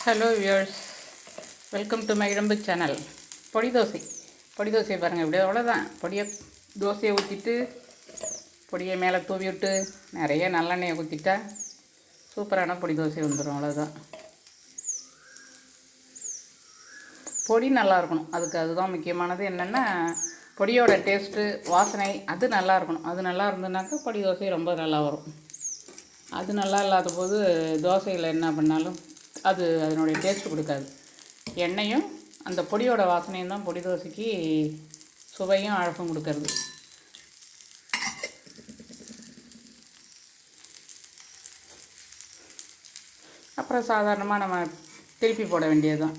Hello viewers, welcome to my இடம்பு channel. Podi dosa பாருங்கள். இப்படி அவ்வளோதான். தோசையை ஊற்றிட்டு பொடியை மேலே தூவி விட்டு நிறைய நல்லெண்ணெயை ஊற்றிட்டா சூப்பரான பொடி தோசை வந்துடும். அவ்வளோதான். பொடி நல்லா இருக்கணும். அதுதான் முக்கியமானது. என்னென்னா பொடியோட டேஸ்ட்டு, வாசனை அது நல்லா இருக்கணும். அது நல்லா இருந்ததுனாக்கா பொடி தோசை ரொம்ப நல்லா வரும். அது நல்லா இல்லாத போது தோசையில் என்ன பண்ணாலும் அது அதனுடைய டேஸ்ட்டு கொடுக்காது. எண்ணெயும் அந்த பொடியோட வாசனையும் தான் பொடி தோசைக்கு சுவையும் அழகும் கொடுக்கறது. அப்புறம் சாதாரணமாக நம்ம திருப்பி போட வேண்டியது தான்.